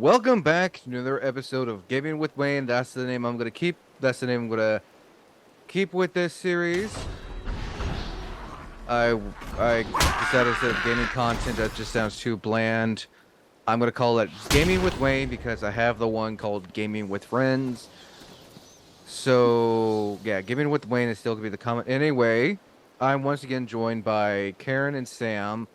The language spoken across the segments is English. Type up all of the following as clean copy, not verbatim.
Welcome back to another episode of Gaming with Wayne. That's the name I'm gonna keep. That's the name I'm gonna keep with this series. I decided instead of gaming content that just sounds too bland. I'm gonna call it Gaming with Wayne because I have the one called Gaming with Friends. So yeah, Gaming with Wayne is still gonna be the comment. Anyway, I'm once again joined by Karen and Sam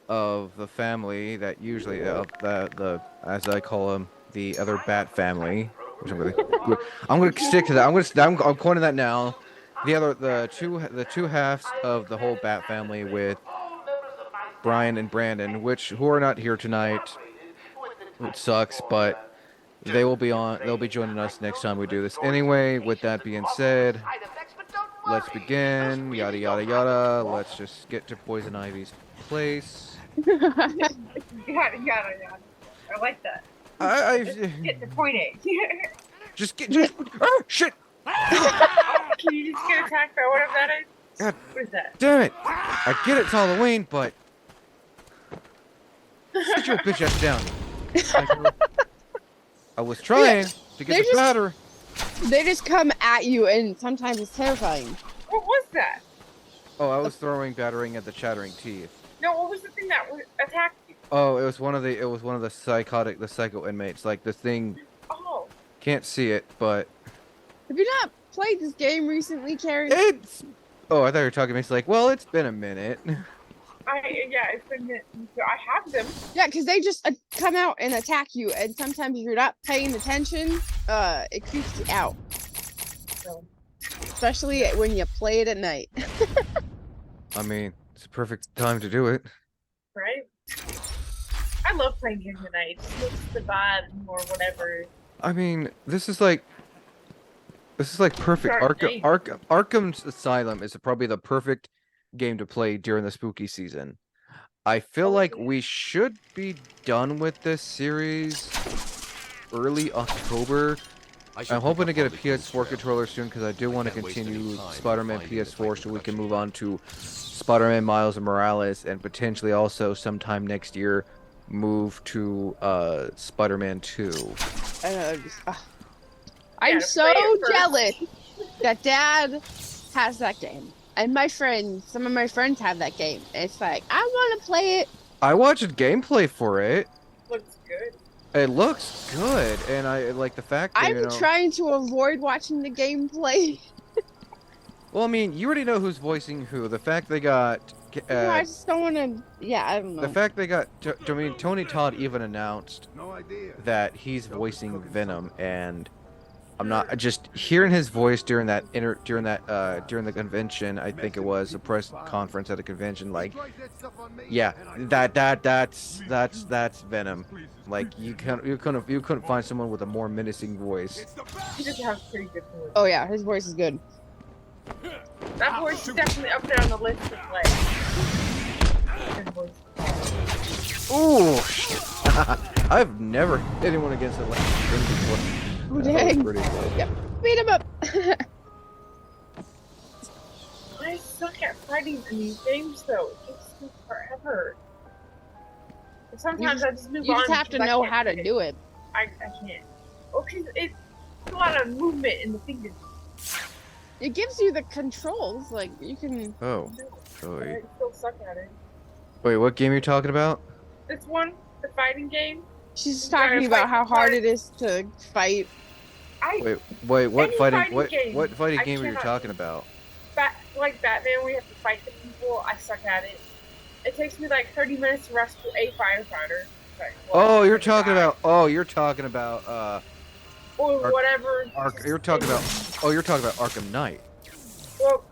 of the family that usually of the as I call them the other Bat family, which I'm gonna stick to that. I'm calling that now. The two halves of the whole Bat family with Brian and Brandon, who are not here tonight, which sucks, but they'll be joining us next time we do this. Anyway, with that being said, let's begin. Yada yada yada. Let's just get to Poison Ivy's place. Yada yada yada. I like that. I Get to point A. just oh shit! Can you just get attacked by whatever that is? God What is that? damn it! I get it's Halloween, but sit your bitch ass down. I was trying to get the batter. They just come at you, and sometimes it's terrifying. What was that? Oh, I was throwing battering at the chattering teeth. No, what was the thing that attacked you? Oh, it was one of the psycho inmates. Like the thing, Oh. can't see it, but Have you not played this game recently, Carrie? it's. Oh, I thought you were talking to me. It's like, well, it's been a minute. Yeah, it's been. I have them. Yeah, because they just come out and attack you, and sometimes if you're not paying attention, it creeps you out. So. Especially when you play it at night. I mean, it's a perfect time to do it. Right. I love playing games at night. It just makes the vibe or whatever. I mean, this is like perfect. Dark game. Arkham Asylum is probably the perfect game to play during the spooky season. I feel like we should be done with this series early October. I'm hoping to get a PS4 controller soon because I do want to continue Spider-Man PS4 so we can move on to Spider-Man Miles Morales and potentially also sometime next year move to Spider-Man 2. I'm to so play it first. jealous that Dad has that game. And some of my friends have that game. It's like, I want to play it. I watched gameplay for it. Looks good. It looks good, and I like the fact that, I'm trying to avoid watching the gameplay. Well, I mean, you already know who's voicing who. The fact they got, No, I just don't want to. Yeah, I don't know. the fact they got. I mean, Tony Todd even announced that he's voicing Venom, and I'm not just hearing his voice during the convention. I think it was a press conference at a convention. Like, yeah, that's Venom. Like you couldn't find someone with a more menacing voice. He does have pretty good voice. Oh yeah, his voice is good. That voice is definitely up there on the list of like. Good voice. Ooh, I've never hit anyone against a thing before. Oh That was dang! pretty good. Yep, beat him up. I suck at fighting in these games though. It takes me forever. And sometimes I just move You on. just have to know how to do it. I can't. Oh, cause it's a lot of movement in the fingers. It gives you the controls, like you can. Oh, I Joey. still suck at it. Wait, what game are you talking about? This one, the fighting game. She's You gotta talking about fight how the hard parts. it is to fight. Wait, what Any fighting? fighting What game, what fighting I game are you cannot- talking about? Like Batman, we have to fight the people. I suck at it. It takes me like 30 minutes to rescue a firefighter. Like, Oh, you're talking about. Or whatever. you're talking about Arkham Knight. Well,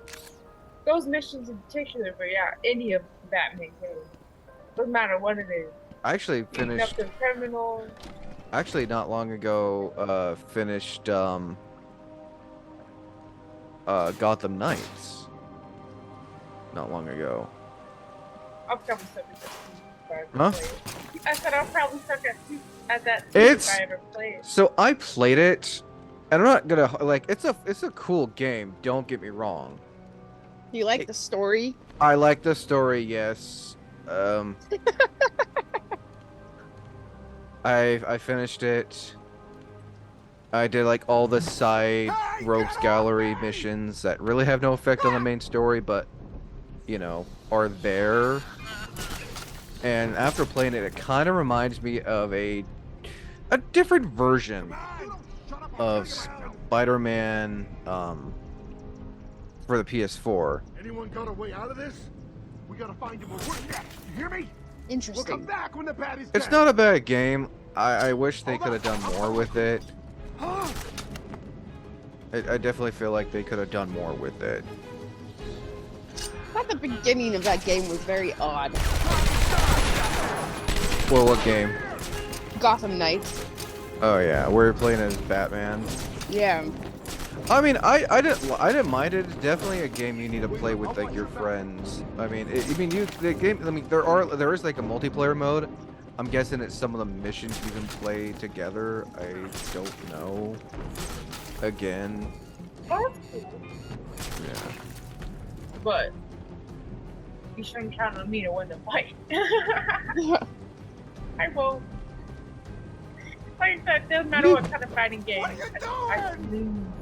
those missions in particular, but yeah, any of the Batman games. Doesn't matter what it is. I actually Beating up finished. the criminals. Actually, not long ago, finished Gotham Knights. Not long ago. I'll probably suck at that too. Huh? I said I'll probably suck at that too It's- if I ever play it. So I played it, and I'm not gonna like. It's a cool game. Don't get me wrong. Do you like the story? I like the story. Yes. I finished it. I did like all the side rogues gallery missions that really have no effect on the main story, but you know, are there. And after playing it, it kind of reminds me of a different version of Spider-Man for the PS4. Anyone got a way out of this? We gotta find him. We're next. You hear me? We'll come Interesting. back when the bat is It's dead. not a bad game. I wish they could have done more with it. I definitely feel like they could have done more with it. I thought the beginning of that game was very odd. Well, what game? Gotham Knights. Oh yeah, we're playing as Batman. Yeah. I mean, I didn't mind it. It's definitely a game you need to play with like your friends. I mean, there is like a multiplayer mode. I'm guessing it's some of the missions you can play together. I don't know. Again, Oh, that's cool. yeah. But you shouldn't count on me to win the fight. I won't. Like I said, doesn't matter what kind of fighting game. What are you I doing? lose.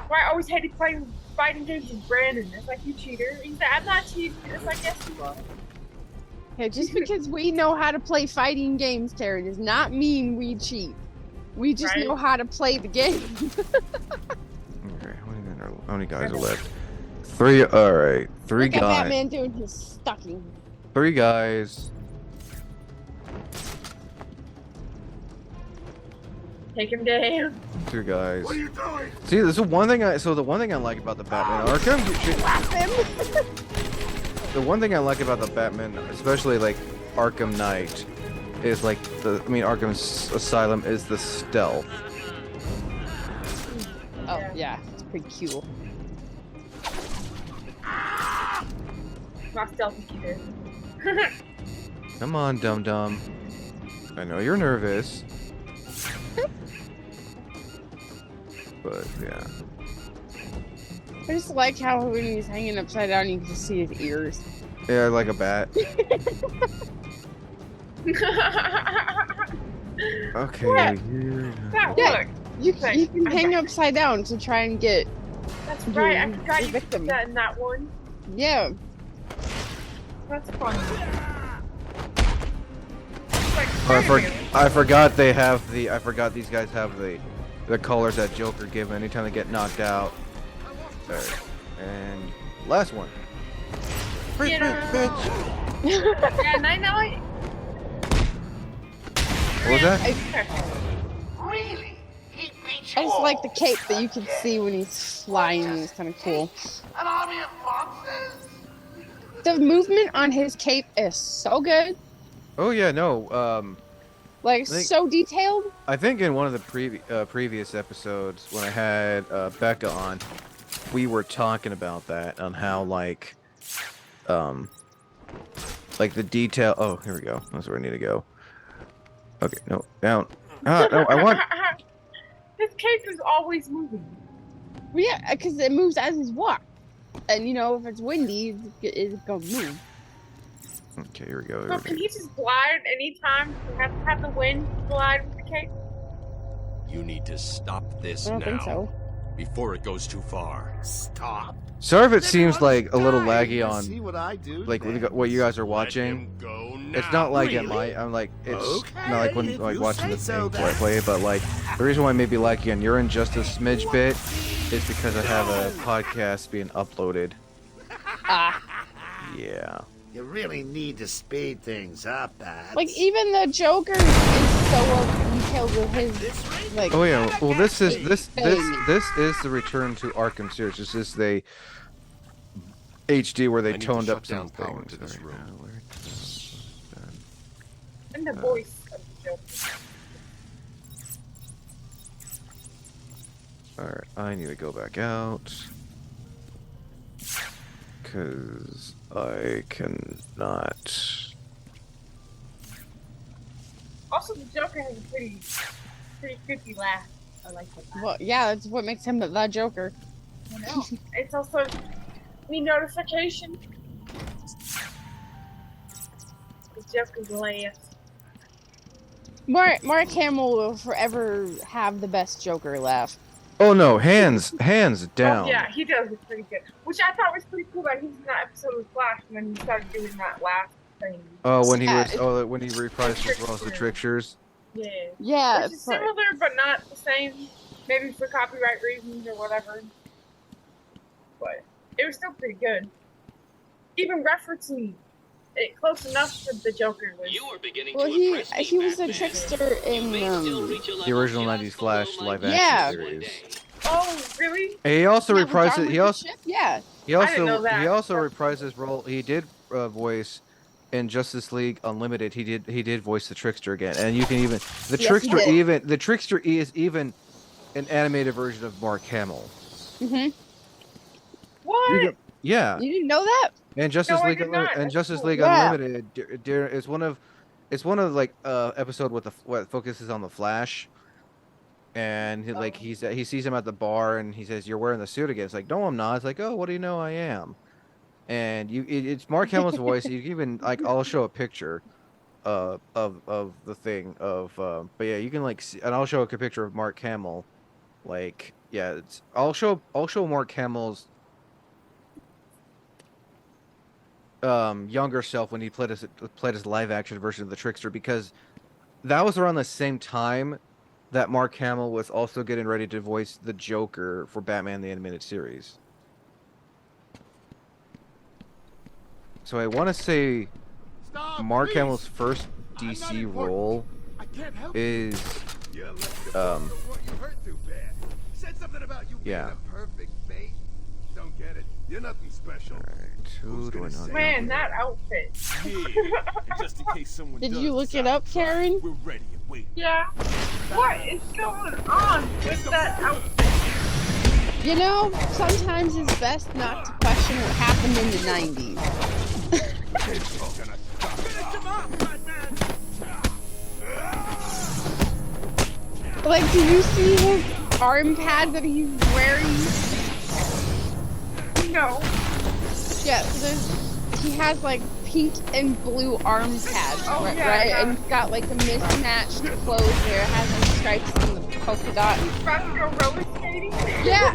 Why I always hated playing fighting games with Brandon. It's like, you cheater. He said, I'm not cheating. It's like, yes, you are. Yeah, just because we know how to play fighting games, Karen, does not mean we cheat. We just Right. know how to play the game. Okay, how many guys are left? 3. All right, 3 Look at guys. Batman doing his stocking. 3 guys. Take him down. 2 guys. What are you doing? See, this is one thing the one thing I like about the Batman Arkham. Slap him. The one thing I like about the Batman, especially like Arkham Knight, is like Arkham Asylum is the stealth. Oh, yeah. It's pretty cool. Not stealthy cheater. Come on, dum dum. I know you're nervous. But yeah. I just like how when he's hanging upside down, you can just see his ears. Yeah, like a bat. Okay. What? here- That Yeah. worked. You Right. can hang upside down to try and get. That's right. I Your forgot you victim. did that in that one. Yeah. That's fun. Like, Oh, Spider-Man. I forgot they have the. I forgot these guys have the colors that Joker give anytime they get knocked out. Alright. And last one. You know. Yeah, and I know it. What was that? Really? He beat I you just like all. the cape that you can see when he's flying. It's kind of cool. An army of monsters? The movement on his cape is so good. Oh yeah, no. Like, I think- so detailed. I think in one of the previous episodes when I had Becca on, we were talking about that on how like the detail. Oh, here we go. That's where I need to go. Okay, no, down. No, I want. His cape is always moving. Well, yeah, because it moves as he's walk. And, you know, if it's windy, it's going to move. Okay, here we go. So can he just glide anytime? You have to have the wind glide with the cape? You need to stop this I don't now think so. before it goes too far. Stop. Sorry if it seems like a little Guy, laggy on see what I do like next. what you guys are Let watching. him go now. It's not like Really? I'm like it's Okay, not like when if like you watching the say so, thing where I play it, but like the reason why I may be laggy on your end just a smidge bit is because I have a podcast being uploaded. Ah. Yeah. You really need to speed things up, Bats. Like, even the Joker is so well detailed with his, like, Oh yeah. Well, this is the return to Arkham series. This is the HD where I they need to toned shut up some down power things. to this Sorry, room. And the voice of the Joker. Alright, I need to go back out. Because I cannot. Also, the Joker has a pretty creepy laugh. I like that. well, yeah, that's what makes him the Joker. I know. It's also me notification. The Joker's laugh. Mark Hamill will forever have the best Joker laugh. Oh no, hands down. Oh yeah, he does look pretty good. Which I thought was pretty cool that he's in that episode of Flash when he started doing that last thing. Oh, when he Yeah, was when he reprised his role as the Tricksters. Yeah. Yeah, Which is similar but not the same. Maybe for copyright reasons or whatever. But it was still pretty good. Even referencing it close enough to the Joker was. You are beginning well, to he impress me, he was a Batman. trickster in The original '90s Flash live action Yeah. series. Oh, really? And he also Yeah, with reprised John it. with the ship, yeah. He I didn't know that. also reprised his role. He did voice in Justice League Unlimited. He did voice the Trickster again, and you can even Yes, he did. the Trickster is even an animated version of Mark Hamill. Mhm. What? Yeah, You didn't know that? and Justice No, I League did not. and That's Justice cool. League Yeah. Unlimited is one of like episode with what focuses on the Flash. And he sees him at the bar and he says, "You're wearing the suit again." It's like, "No, I'm not." It's like, "Oh, what do you know? I am." And it's Mark Hamill's voice. You can even I'll show a picture, of the thing but yeah, you can see, and I'll show a picture of Mark Hamill, I'll show Mark Hamill's younger self when he played his live action version of the Trickster, because that was around the same time that Mark Hamill was also getting ready to voice the Joker for Batman the Animated Series. So I want to say Stop, Mark please. Hamill's first I'm not DC important. role I can't help is you. Let the know what you hurt too bad. Said something about you Yeah. being a perfect mate. Don't get it. You're nothing special. who Who's do I gonna know? say Man, that outfit. Yeah, and just in case someone Did does you look it decide up, to try, Karen? We're ready and waiting. Yeah. What is going on with that outfit? You know, sometimes it's best not to question what happened in the 90s. Finish him off, Batman! Like, do you see his arm pad that he's wearing? No. Yeah, so he has like pink and blue arm pads, Oh, right? yeah, right? yeah. And he's got like the mismatched clothes where it has like stripes and the polka dot. About to go roller skating? Yeah.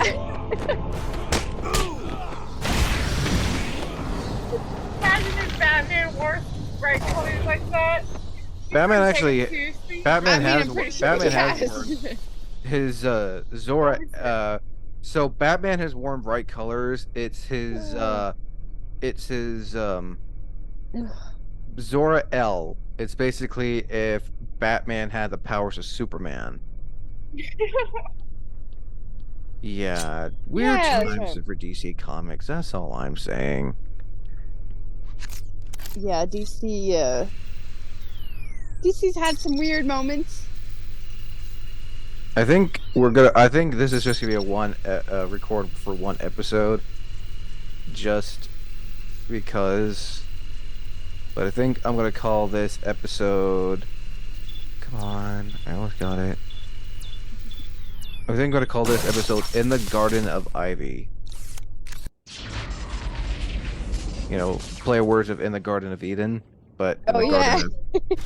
Imagine if Batman wore bright colors like that. You Batman wouldn't take actually- it seriously. Batman I mean, has I'm pretty sure Batman he has has. worn his Zora. So Batman has worn bright colors. It's his Zora L. It's basically if Batman had the powers of Superman. Yeah, weird Yeah, times sure. for DC Comics. That's all I'm saying. Yeah, DC's had some weird moments. I think this is just gonna be a one record for one episode, just because. But I think I'm gonna call this episode. Come on, I almost got it. I think I'm gonna call this episode "In the Garden of Ivy." You know, play words of "In the Garden of Eden," but in Oh, the yeah. Garden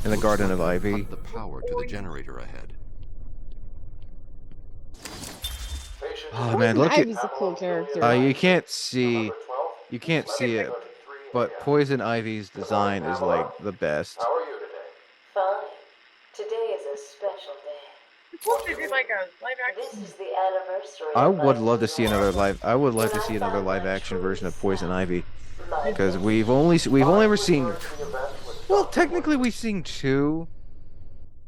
in the Garden of Ivy. Hunt the power to the generator ahead. Oh man, look at Ivy's a cool character. you can't see it, but Poison Ivy's design is like the best. How are you today? Fine. Today is a special day. It's supposed to be like a live This action. is the anniversary. I of would my love to see another live. I would love to see another live action version of Poison Ivy, because we've only ever seen. Well, technically we've seen two.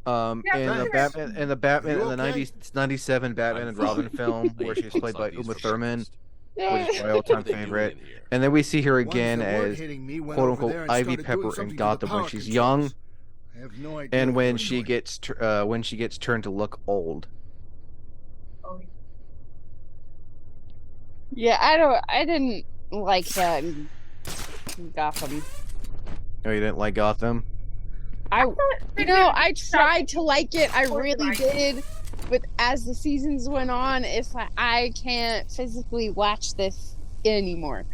Yeah, In the Batman in the 97 Batman and Robin film, where she's played by Uma Thurman, which is my all-time favorite. And then we see her again as quote unquote Ivy Pepper in Gotham when she's young, I have no idea and what when you're she doing. gets turned to look old. Oh, Yeah, I didn't like that in Gotham. Oh, you didn't like Gotham? I tried to like it. I really did. But as the seasons went on, it's like I can't physically watch this anymore.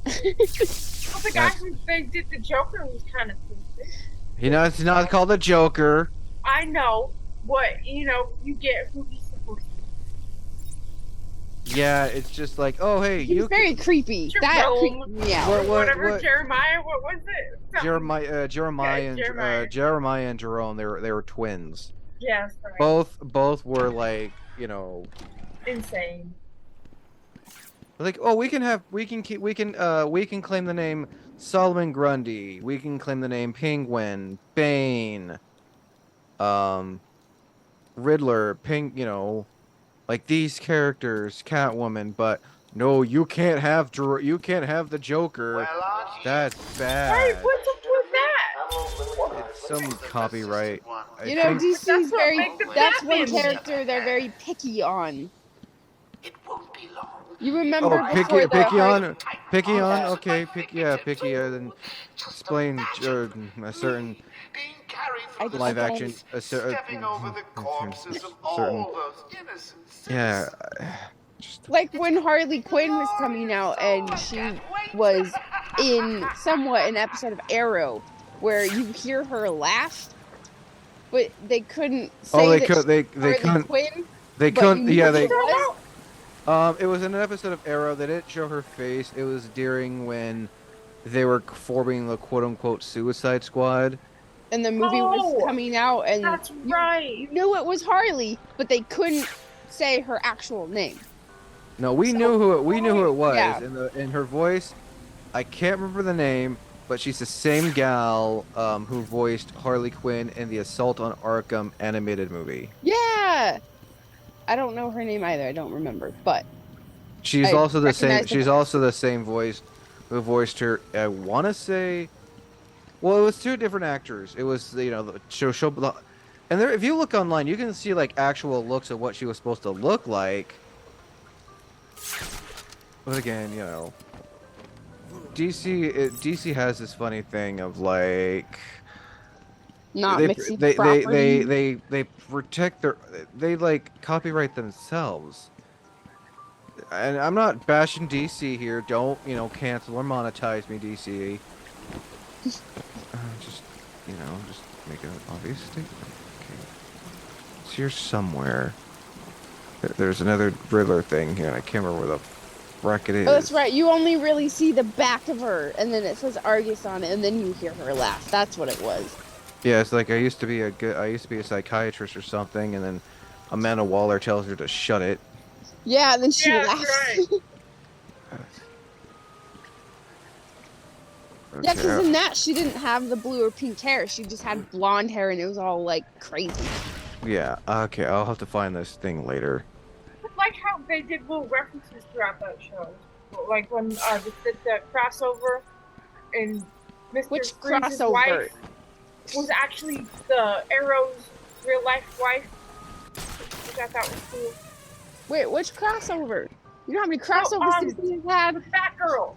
Well, the guy who they did the Joker was kind of stupid. You know, it's not called the Joker. I know what you get who he's supposed to Yeah, it's just like, oh hey, He's you very creepy. Jerome, That creeped me out. What- whatever what- Jeremiah, what was it? Something. Jeremiah and Jerome, they were twins. Yes, right. Both were like, Insane. like, oh, we can claim the name Solomon Grundy. We can claim the name Penguin, Bane, Riddler, like these characters, Catwoman, but no, you can't have the Joker. Well, aren't you? That's bad. Right, what's up with that? It's some copyright. I You know, think- DC's That's what very. makes them That's one Batman. character they're very picky on. It won't be long. You remember Oh, before the picky Harley- on, picky on. Okay, picky. Then explain a certain Being carried I through live the action, streets, a stepping over the corpses of certain- all those innocent yeah. citizens. like when Harley Quinn was coming out and she was in somewhat an episode of Arrow where you hear her laugh, but they couldn't say Oh, they that could. They Harley couldn't. Quinn. They but couldn't. you Yeah, knew they. it was. It was in an episode of Arrow. They didn't show her face. It was during when they were forming the quote unquote Suicide Squad. And the movie was Oh, coming out, and That's you right. knew it was Harley, but they couldn't say her actual name. No, we So- knew who it was. Yeah. In her voice, I can't remember the name, but she's the same gal who voiced Harley Quinn in the Assault on Arkham animated movie. Yeah, I don't know her name either. I don't remember, but She's I also the same. recognize the She's voice. also the same voice who voiced her. I want to say, well, it was two different actors. It was the show, and there. If you look online, you can see like actual looks of what she was supposed to look like. But again, DC has this funny thing of like not they mixing they, property. they protect they like copyright themselves. And I'm not bashing DC here. Don't cancel or monetize me, DC. Just make an obvious statement. Okay. It's here somewhere. There's another Riddler thing here, and I can't remember where the frick it is. Oh, that's right. You only really see the back of her, and then it says Argus on it, and then you hear her laugh. That's what it was. Yeah, it's like I used to be a psychiatrist or something, and then Amanda Waller tells her to shut it. Yeah, and then she Yeah, laughs. right. Yeah, Okay, because in that she didn't have the blue or pink hair. She just had blonde hair, and it was all like crazy. yeah. Okay, I'll have to find this thing later. I like how they did little references throughout that show. Like when they did the crossover and Mr. Which Freeze's crossover? wife was actually the Arrow's real life wife. Which I thought was cool. Wait, which crossover? You know how many crossovers um, this thing had? With that girl,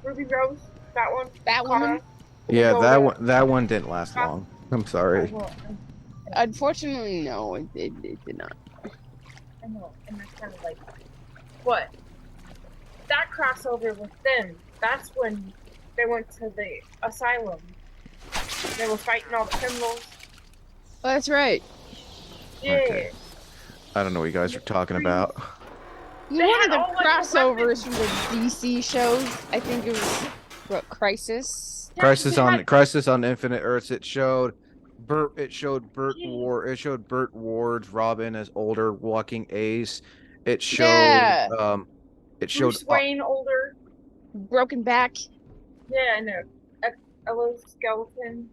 Ruby Rose, that one. That one? Connor. Yeah, Go that with- that one didn't last long. I'm sorry. Unfortunately, no, it did not. I know, and that's kind of like, what? That crossover with them, that's when they went to the asylum. They were fighting all the criminals. Oh, that's right. Yeah. Okay. I don't know what you guys are talking about. One They of had the all, like, crossovers weapons. from the DC shows, I think it was, what, Crisis? Yeah, Crisis they on had- Crisis on Infinite Earths. It showed Burt Yeah. Ward. It showed Burt Ward's Robin as older walking Ace. It showed Yeah. it showed Bruce Wayne older. Broken Back. Yeah, I know. Ella's skeleton.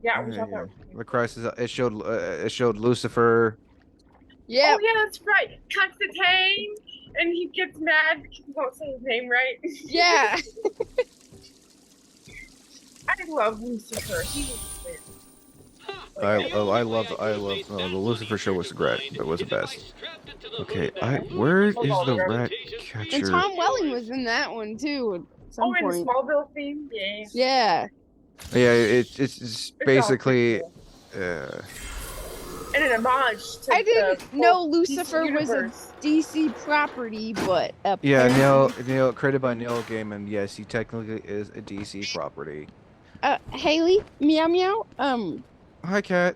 Yeah, it was yeah, all that. the Crisis. It showed Lucifer. Yeah. Oh yeah, that's right. Constantine, and he gets mad because he won't say his name right. Yeah. I love Lucifer. He was weird. I love the Lucifer show was great. It was the best. Okay, where is the rat And catcher? Tom Welling was in that one too at some Oh, and the point. Smallville theme. Yeah. Yeah. Yeah, it's It's all basically. cool. And an homage to I didn't the know whole Lucifer DC was a universe. DC property, but Yeah, apparently- Neil created by Neil Gaiman. Yes, he technically is a DC property. Haley, meow meow. Hi, cat.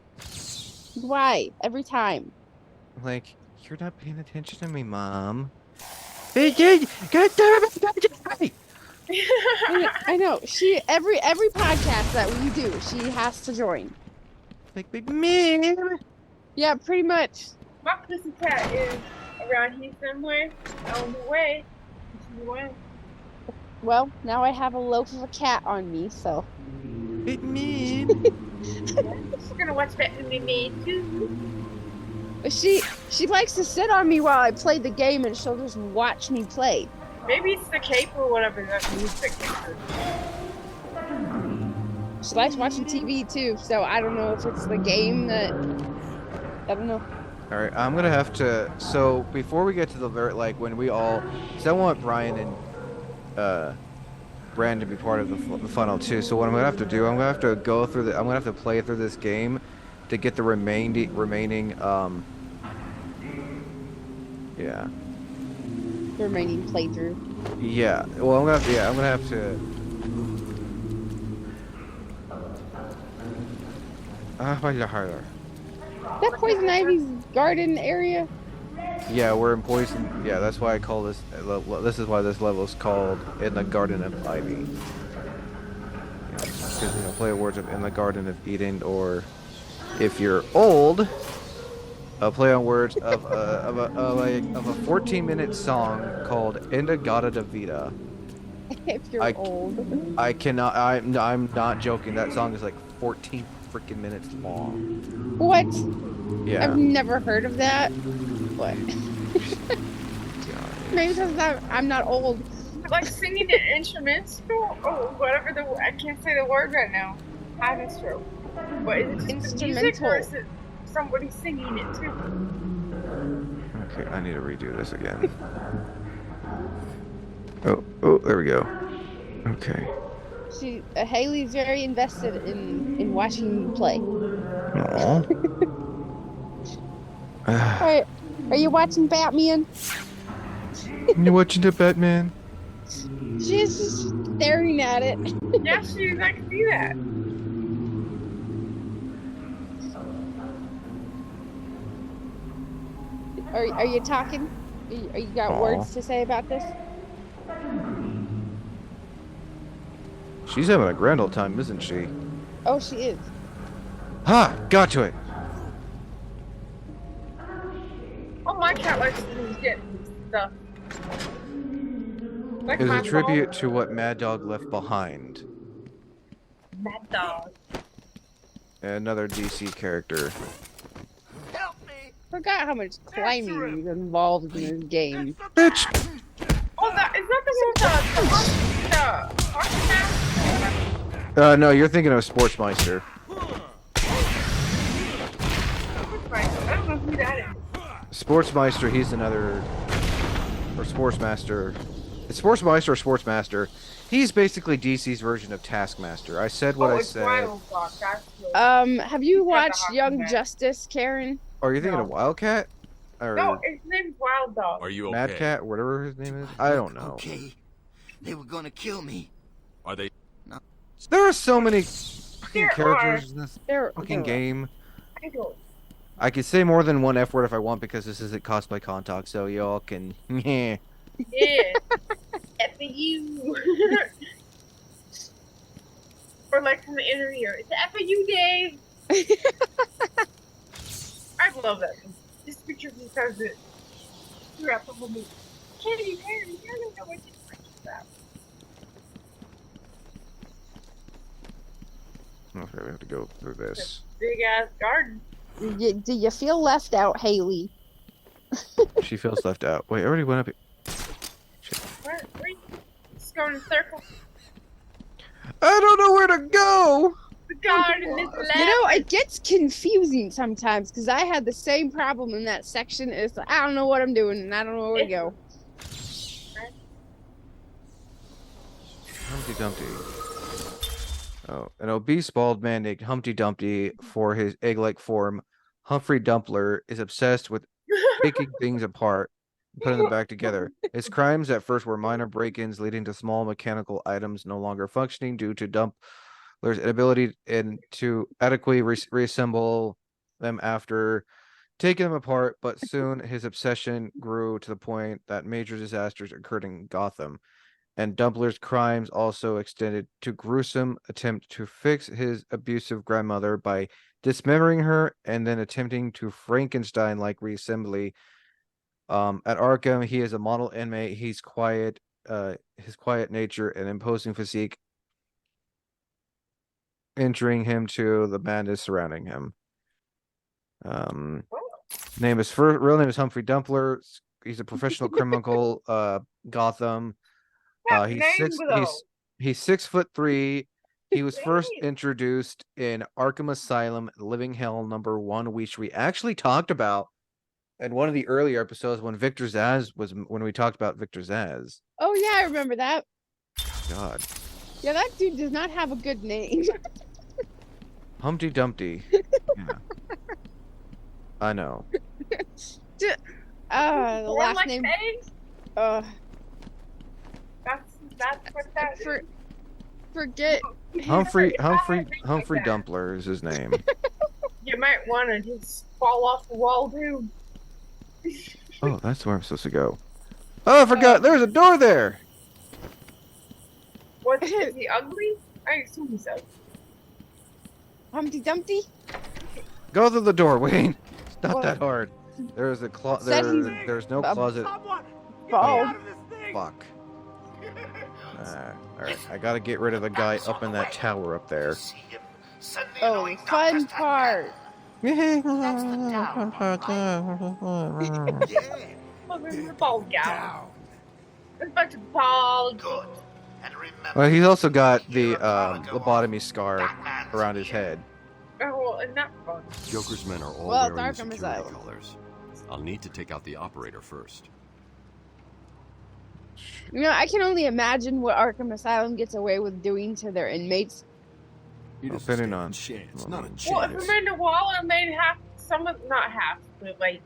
Why? Every time. Like, you're not paying attention to me, Mom. Hey, kid, God damn it! I know. She every podcast that we do, she has to join. Like, big man. Yeah, pretty much. My pussycat is around here somewhere on the way. She's away. Well, now I have a loaf of a cat on me, so Big man. She's gonna watch that with me too. but she likes to sit on me while I play the game, and she'll just watch me play. Maybe it's the cape or whatever that music. She likes watching TV too, so I don't know if it's the game that I don't know. All right, I'm gonna have to. So before we get to the very like when we all, because I want Brian and Brandon to be part of the funnel too. So what I'm gonna have to do, I'm gonna have to go through the. I'm gonna have to play through this game to get the remaining. Yeah. The remaining playthrough. Yeah. Well, I'm gonna have to. Yeah, I'm gonna have to. Ah, That Poison Ivy's garden area. yeah, we're in poison. Yeah, that's why I call this. This is why this level is called "In the Garden of Ivy." Because play words of "In the Garden of Eden," or if you're old, a play on words of a 14-minute song called "In the Garden of Vida." If you're old. I cannot. I'm not joking. That song is like 14 freaking minutes long. What? Yeah. I've never heard of that. What? Maybe because I'm not old. Like singing an instrumental or whatever I can't say the word right now. I had a stroke. But is it just the music or is it somebody singing it too? Okay, I need to redo this again. Oh, there we go. Okay. Haley's very invested in watching you play. Aww. Are you watching Batman? You watching the Batman? She's just staring at it. Yeah, I can see that. Are you talking? Are you got words to say about this? She's having a grand old time, isn't she? Oh, she is. Ha! Got to it! Oh, my cat likes to get stuff. Like It is my a tribute to what Mad Dog left behind. Mad Dog. Another DC character. Help me! Forgot how much climbing is involved in this game. Bitch! Oh, is that the one with the Arkham? No, you're thinking of Sportsmeister. I don't know who that is. Sportsmeister, he's another... Or Sportsmaster. It's Sportsmeister or Sportsmaster. He's basically DC's version of Taskmaster. I said what I said. Wild Dog. That's Have you Got the watched Hawking Young Man. Justice, Karen? Are you thinking No. of Wildcat? Or No, his name's Wild Dog. Are you okay? Mad Cat? Whatever his name is? I don't know. Okay. They were gonna kill me. Are they? There are so many fucking There characters in this There, fucking game. I don't. I could say more than one F word if I want because this isn't cosplay contact, so y'all can. Yeah. Yeah. F you. Or like from the interview, it's F you, Dave. I love that. This picture just says it throughout the whole movie. Candy, you don't know what you're talking about. Okay, we have to go through this. Big ass garden. do you feel left out, Haley? She feels left out. Wait, I already went up here. Where? Just going in circles. I don't know where to go! The garden is left. You know, it gets confusing sometimes because I had the same problem in that section. It's like, I don't know what I'm doing and I don't know where to go. Humpty Dumpty. Oh, an obese bald man named Humpty Dumpty, for his egg-like form, Humphrey Dumpler, is obsessed with taking things apart and putting them back together. His crimes at first were minor break-ins leading to small mechanical items no longer functioning due to Dumpler's inability to adequately reassemble them after taking them apart, but soon his obsession grew to the point that major disasters occurred in Gotham, and Dumpler's crimes also extended to gruesome attempt to fix his abusive grandmother by dismembering her and then attempting to Frankenstein-like reassembly. At Arkham, he is a model inmate. He's quiet. His quiet nature and imposing physique entering him to the madness surrounding him. Real name is Humphrey Dumpler. He's a professional criminal. Gotham. He's 6'3". He was first introduced in Arkham Asylum, Living Hell #1, which we actually talked about in one of the earlier episodes when we talked about Victor Zsasz. Oh yeah, I remember that. God. Yeah, that dude does not have a good name. Humpty Dumpty. Yeah. I know. The last like name. eggs? That's what that is. Forget. Humphrey Like Dumpler is his name. You might want to just fall off the wall, dude. Oh, that's where I'm supposed to go. Oh, I forgot. There's a door there. What, is he ugly? I assume so. Humpty Dumpty. Go through the door, Wayne. It's not What? that hard. There's a Said he's there's no closet. Bald. Fuck. Alright, I gotta get rid of the guy up in that tower up there. Oh, fun part. Oh, there's the bald guy. There's a bunch of bald. Well, he's also got the lobotomy scar around his head. Oh, well, and that's fun. Joker's men are all Well, it's wearing Arkham security Asylum. colors. I'll need to take out the operator first. You know, I can only imagine what Arkham Asylum gets away with doing to their inmates. It is a Depending standing on- chance, not a Well, if chance. Amanda Waller made half, not half, but like,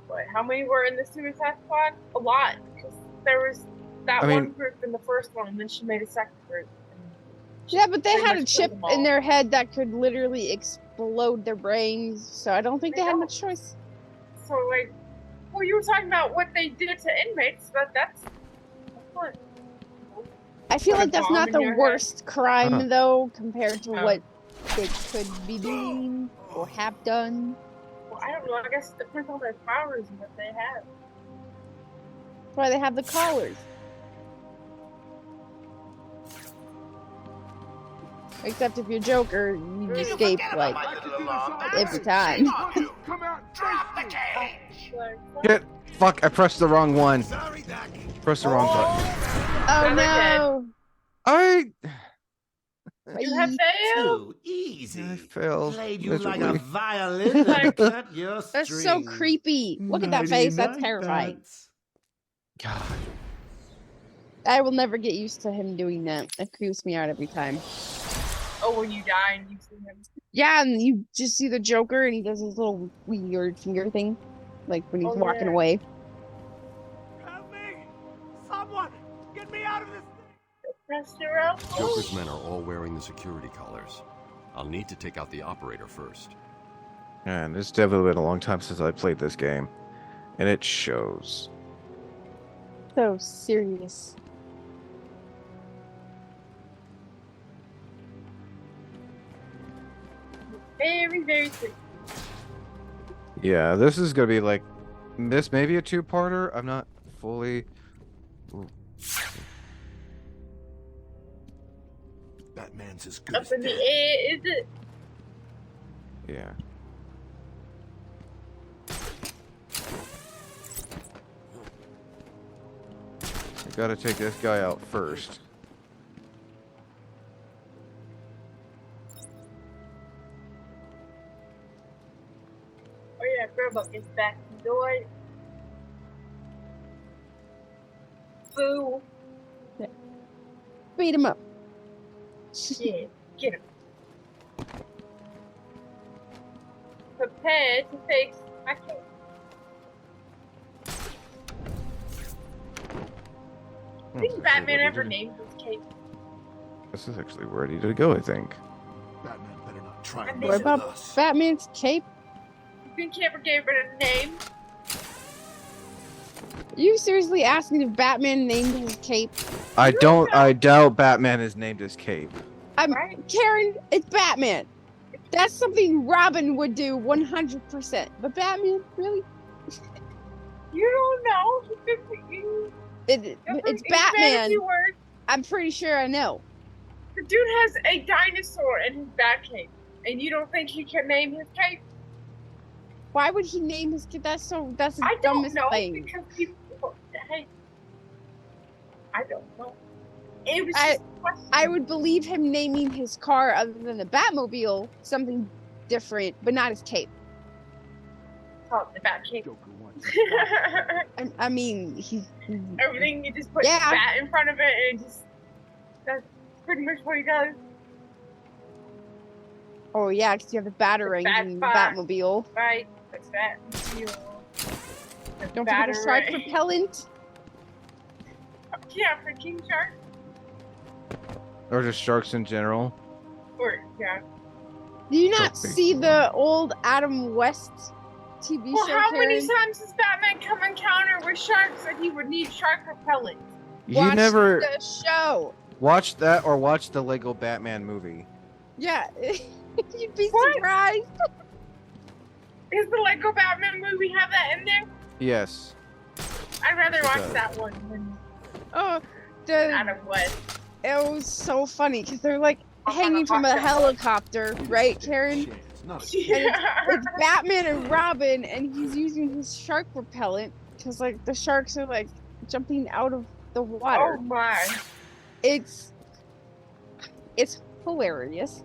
what, how many were in the Suicide Squad? A lot. Because there was that one group in the first one, and then she made a second group. Yeah, but they Pretty had a much chip killed them in all. their head that could literally explode their brains, so I don't think they had much choice. So, like, well, you were talking about what they did to inmates, but that's fun. I feel Put a like that's bomb not in the your head. worst crime, Huh. though, compared to No. what they could be doing or have done. Well, I don't know. I guess it depends on their powers and what they have. That's why they have the collars. Except if you're Joker, you escape, like, every time. Come out, face me. Get fuck! I pressed the wrong one. Press the wrong button. Oh Another no! You have failed. Too easy. I failed Played you like a miserably. violin and cut your That's so strings. creepy. Look at that face. That's terrifying. God. I will never get used to him doing that. It creeps me out every time. Oh, when you die and you see him. Yeah, and you just see the Joker and he does his little weird finger thing. Like when he's Oh, walking yeah. away. Help me! Someone! Get me out of this thing! Press zero. Joker's men are all wearing the security colors. I'll need to take out the operator first. Man, it's definitely been a long time since I played this game, and it shows. So serious. Very, very quick. Yeah, this is gonna be like, this may be a two-parter. I'm not fully. Ooh. Batman's as good Up as in the dead. air, is it? Yeah. I gotta take this guy out first. Oh yeah, Grandma gets back to the door. Boo. Beat him up. Yeah, get him. Prepare to face my king. Did Batman ever name his cape? This is actually ready to go, I think. Batman better not try and What mess about with us. Batman's cape? You think he ever gave it a name? You seriously asking if Batman named his cape? I don't don't. know. I doubt Batman is named his cape. Right? Karen, it's Batman. That's something Robin would do 100%. But Batman, really? You don't know. It's He said a Batman. few words. I'm pretty sure I know. The dude has a dinosaur in his bat cape, and you don't think he can name his cape? Why would he name his kid? That's the I don't dumbest know thing. because people. Hey, I don't know. It was I- just a question. I would believe him naming his car other than the Batmobile something different, but not his cape. call it the bat cape. Joker wants I mean, he's Everything you just put Yeah. bat in front of it, and it just that's pretty much what he does. oh yeah, because you have the Batarang Bat in the spot. Batmobile. Right? That's that. Don't forget the shark propellant. Yeah, for King Shark. Or just sharks in general. Or yeah. Do you not Trophy. see the old Adam West TV Well, show? how many Karen? times does Batman come encounter with sharks that he would need shark repellent? You Watch never the show. watch that or watch the Lego Batman movie. Yeah, you'd be What? surprised. Does the Lego Batman movie have that in there? Yes. I'd rather It watch does. that one than Oh, Adam West. it was so funny because they're like On hanging a from a hot dog. helicopter, right, Karen? It's not a It's Batman and Robin, and he's using his shark repellent because like the sharks are like jumping out of the water. Oh my. It's hilarious.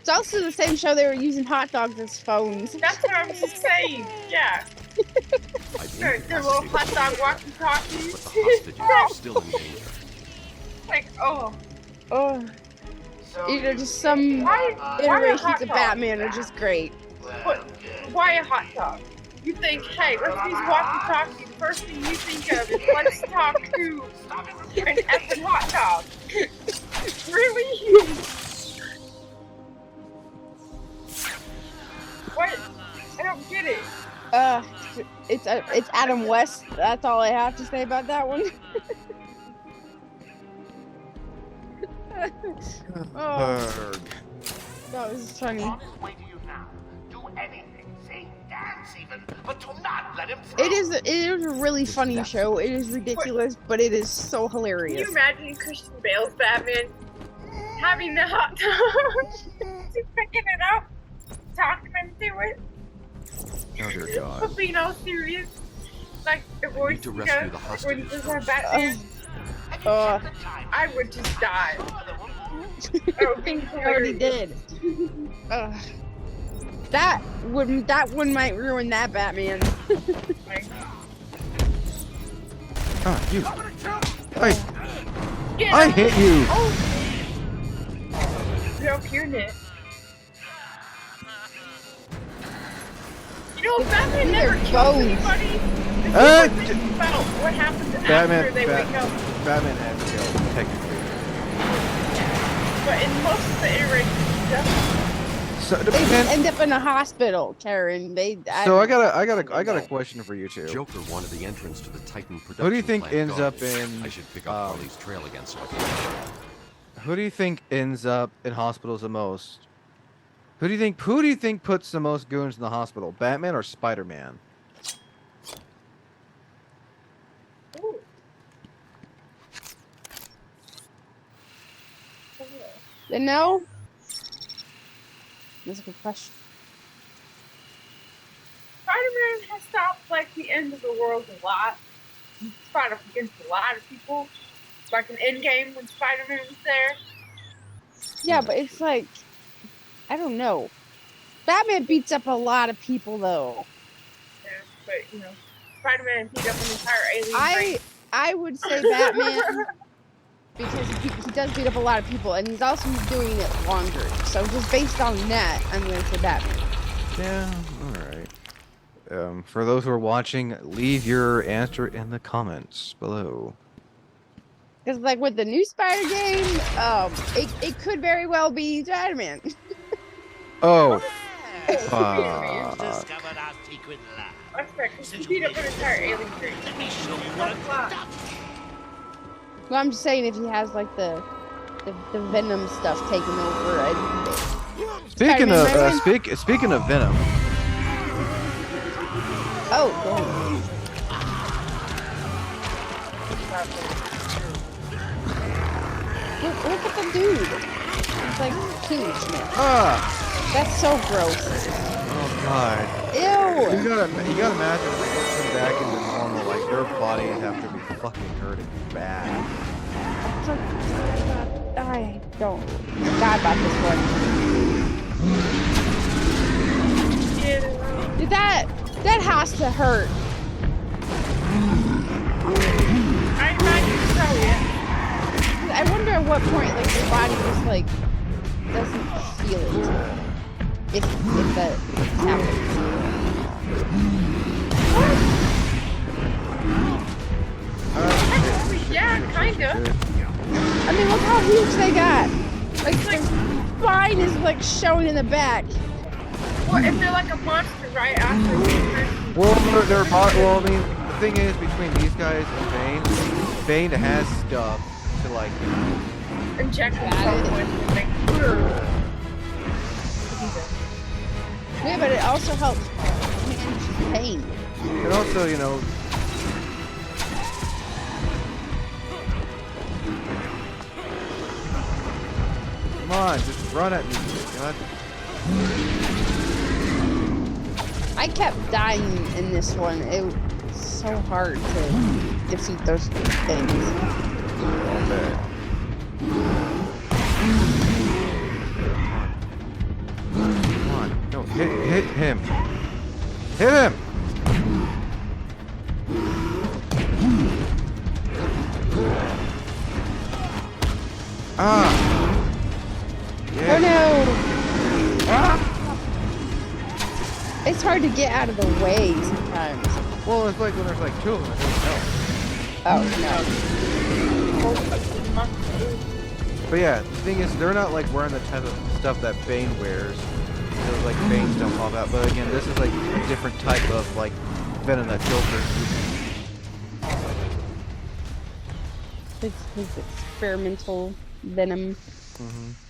It's also the same show they were using hot dogs as phones. That's what I'm saying. Yeah. Their little hot dog walkie-talkies. But the hostages are still in danger. Like, oh. Oh, either just some Why a iterations hot of dog? Batman are just great. But why a hot dog? You think, hey, let's use walkie-talkie. The first thing you think of is let's talk to an effing hot dog. Really? What? I don't get it. It's Adam West. That's all I have to say about that one. Oh, that was funny. On his way to you now. Do anything, sing, dance even, but do not let him through. It is a really funny show. It is ridiculous, but it is so Can hilarious. you imagine Christian Bale's Batman having the hot dog? Just picking it up, talking into it, Oh dear God. but being all serious. Like the voice to he rescue does the when hostages he's first. Batman. Uh, I would just die. That would be I already hilarious. did. That one might ruin that Batman. Like, Ah, you. get I out. hit you. No cuteness. You know, Batman They're never kills bones. anybody. Uh, The secret thing about what happens after Batman, they wake up. Batman has killed, technically. But in most of the iterations, he doesn't. So, They just end up in a hospital, Karen. so I got a question for you two. Joker wanted the entrance to the Titan production Who do you think plant ends up guarded. in? I should pick up Harley's trail again so I can... Who do you think ends up in hospitals the most? Who do you think puts the most goons in the hospital? Batman or Spider-Man? No? That's a good question. Spider-Man has stopped like the end of the world a lot. He's fought up against a lot of people. It's like an Endgame when Spider-Man was there. Yeah, but it's like, I don't know. Batman beats up a lot of people, though. Yeah, but you know, Spider-Man beat up an entire alien race. I would say Batman because he does beat up a lot of people, and he's also doing it longer. So just based on that, I'm going to say Batman. Yeah, all right. For those who are watching, leave your answer in the comments below. Because like with the new Spider game, it could very well be Spider-Man. Oh, Spider-Man. Discovered our secret lab. That's right, because he beat up an entire alien race. Let me show you what I've done. Well, I'm just saying if he has like the Venom stuff taken over. speaking Spider-Man, of my man. speaking of Venom, Oh, damn. Look at the dude. It's like huge now. ah, That's so gross. oh god, Ew. you gotta imagine if they get them back into normal, like their bodies have to be fucking hurting bad. It's like, I don't forgot about this one. Dude, that has to hurt. I imagine so, yeah. I wonder at what point like your body just like doesn't feel it. If that happens. Yeah, kinda. I mean, look how huge they got. Like their spine is like showing in the back. Well, if they're like a monster, right? After Well, well, I mean, the thing is, between these guys and Bane has stuff to like, inject someone and like, Yeah, but it also helps manage pain. and also, you know, come on, just run at me, God. I kept dying in this one. It was so hard to defeat those things. Okay. Come on, no, hit him. Hit him! Ah! Yeah. Oh no! Ah! It's hard to get out of the way sometimes. Well, it's like when there's like two of them, it doesn't help. Oh But yeah, the thing is, they're not like wearing the type of stuff that Bane wears. So like Bane's don't pop out. But again, this is like a different type of like Venom that Joker uses. no. It's his experimental venom. Mm-hmm.